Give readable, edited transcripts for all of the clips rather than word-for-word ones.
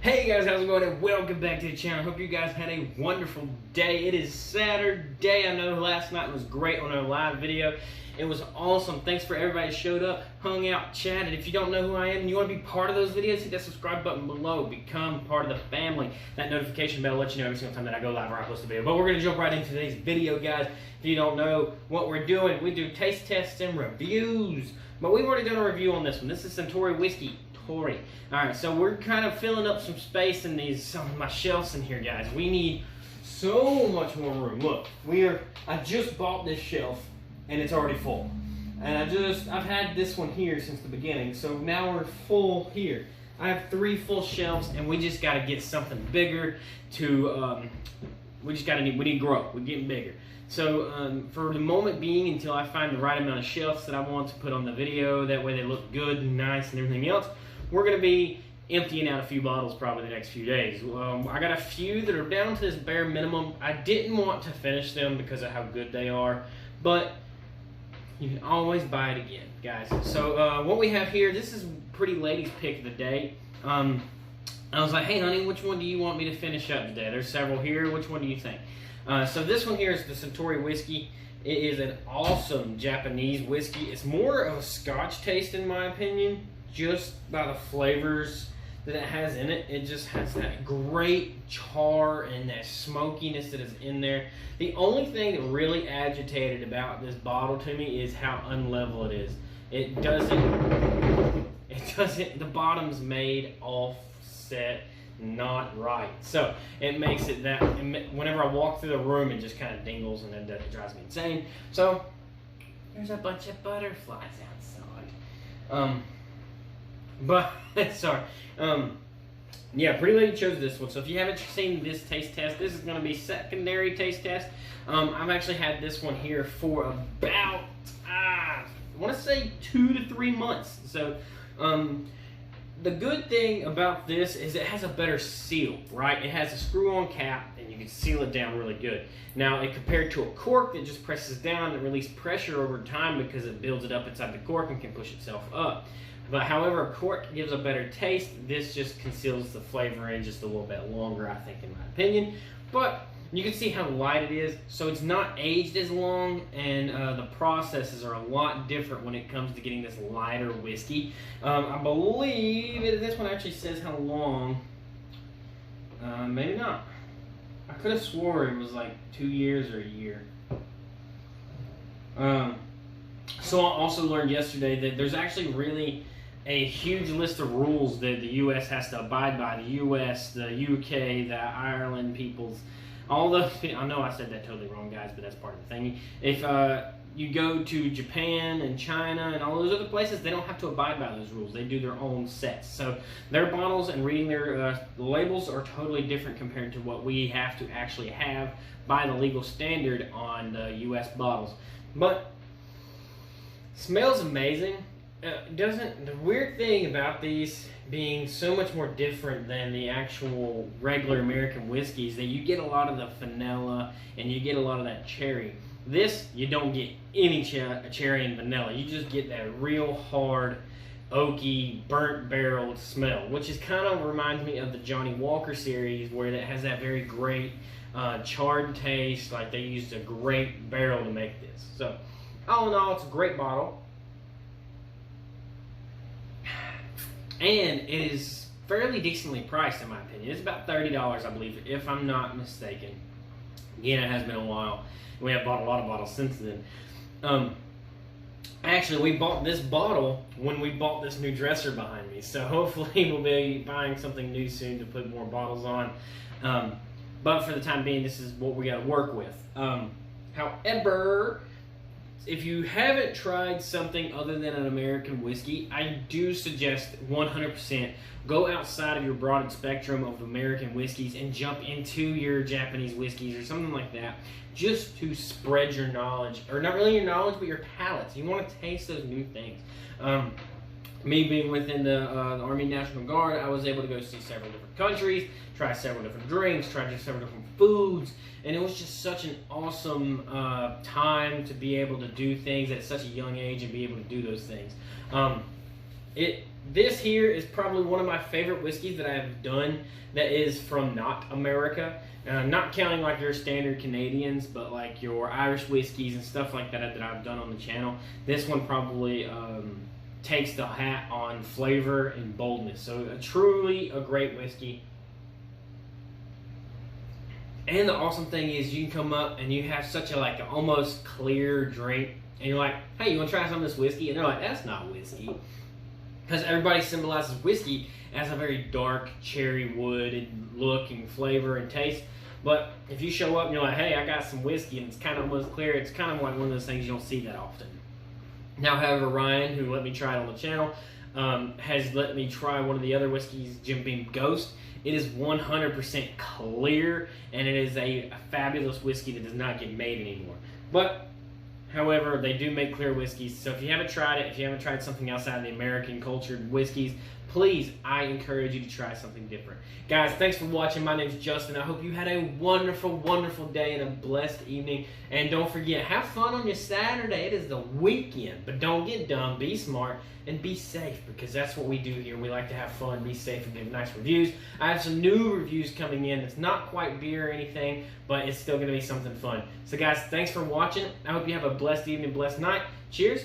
Hey guys, how's it going? And welcome back to the channel. Hope you guys had a wonderful day. It is Saturday. I know last night was great on our live video. It was awesome. Thanks for everybody who showed up, hung out, chatted. If you don't know who I am and you want to be part of those videos, hit that subscribe button below. Become part of the family. That notification bell lets you know every single time that I go live or I post a video. But we're going to jump right into today's video, guys. If you don't know what we're doing, we do taste tests and reviews. But we've already done a review on this one. This is Suntory whiskey. Alright, so we're kind of filling up some space in some of my shelves in here, guys. We need so much more room. Look, I just bought this shelf and it's already full. And I've had this one here since the beginning, so now we're full here. I have 3 full shelves and we just gotta get something bigger to we need to grow. We're getting bigger. So for the moment being, until I find the right amount of shelves that I want to put on the video, that way they look good and nice and everything else, we're going to be emptying out a few bottles probably the next few days. I got a few that are down to this bare minimum. I didn't want to finish them because of how good they are, but you can always buy it again, guys. So what we have here, this is Pretty Lady's pick of the day. I was like, hey honey, which one do you want me to finish up today? There's several here. Which one do you think? So this one here is the Suntory whiskey. It is an awesome Japanese whiskey. It's more of a Scotch taste in my opinion, just by the flavors that it has in it. It just has that great char and that smokiness that is in there. The only thing that really agitated about this bottle to me is how unlevel it is. The bottom's made offset not right. So it makes it that whenever I walk through the room, it just kind of dingles and it drives me insane. So there's a bunch of butterflies outside. But sorry. Yeah, Pretty Lady chose this one. So if you haven't seen this taste test, this is going to be secondary taste test. I've actually had this one here for about I want to say 2 to 3 months. So the good thing about this is it has a better seal, right? It has a screw-on cap, and you can seal it down really good. Now, compared to a cork that just presses down and releases pressure over time because it builds it up inside the cork and can push itself up. But however, a cork gives a better taste. This just conceals the flavor in just a little bit longer, I think, in my opinion. But you can see how light it is, so it's not aged as long, and the processes are a lot different when it comes to getting this lighter whiskey. I believe this one actually says how long. Maybe not. I could have swore it was like 2 years or a year. So I also learned yesterday that there's actually really a huge list of rules that the U.S. has to abide by. The U.S., the U.K., the Ireland peoples. All the, I know I said that totally wrong, guys, but that's part of the thing. If you go to Japan and China and all those other places, they don't have to abide by those rules. They do their own sets. So their bottles and reading their labels are totally different compared to what we have to actually have by the legal standard on the U.S. bottles. But smells amazing. The weird thing about these being so much more different than the actual regular American whiskeys, that you get a lot of the vanilla and you get a lot of that cherry. This, you don't get any cherry and vanilla. You just get that real hard, oaky, burnt barreled smell, which is kind of reminds me of the Johnny Walker series, where it has that very great charred taste. Like they used a great barrel to make this. So all in all, it's a great bottle. And it is fairly decently priced, in my opinion. It's about $30, I believe, if I'm not mistaken. Again, it has been a while. We have bought a lot of bottles since then. Actually, we bought this bottle when we bought this new dresser behind me. So hopefully we'll be buying something new soon to put more bottles on. But for the time being, this is what we got to work with. However, if you haven't tried something other than an American whiskey, I do suggest 100% go outside of your broad spectrum of American whiskeys and jump into your Japanese whiskeys or something like that, just to spread your knowledge, or not really your knowledge, but your palates. You want to taste those new things. Me being within the Army National Guard, I was able to go see several different countries, try several different drinks, try just several different foods, and it was just such an awesome time to be able to do things at such a young age and be able to do those things. This here is probably one of my favorite whiskeys that I have done that is from not America. Not counting like your standard Canadians, but like your Irish whiskeys and stuff like that that I've done on the channel. This one probably takes the hat on flavor and boldness. So truly a great whiskey. And the awesome thing is you can come up and you have such a like almost clear drink, and you're like, hey, you want to try some of this whiskey? And they're like, that's not whiskey. Because everybody symbolizes whiskey as a very dark cherry wooded look and flavor and taste. But if you show up and you're like, hey, I got some whiskey, and it's kind of almost clear, it's kind of like one of those things you don't see that often. Now, however, Ryan, who let me try it on the channel, has let me try one of the other whiskeys, Jim Beam Ghost. It is 100% clear, and it is a fabulous whiskey that does not get made anymore. But, however, they do make clear whiskeys, so if you haven't tried it, if you haven't tried something outside of the American cultured whiskeys, please, I encourage you to try something different. Guys, thanks for watching. My name's Justin. I hope you had a wonderful, wonderful day and a blessed evening. And don't forget, have fun on your Saturday. It is the weekend. But don't get dumb. Be smart and be safe, because that's what we do here. We like to have fun, be safe, and give nice reviews. I have some new reviews coming in. It's not quite beer or anything, but it's still going to be something fun. So, guys, thanks for watching. I hope you have a blessed evening, blessed night. Cheers.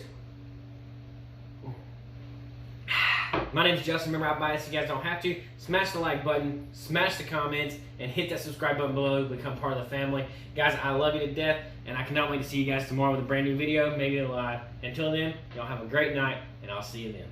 My name's Justin. Remember, I bias. You guys don't have to. Smash the like button, smash the comments, and hit that subscribe button below to become part of the family. Guys, I love you to death, and I cannot wait to see you guys tomorrow with a brand new video, maybe live. Until then, y'all have a great night, and I'll see you then.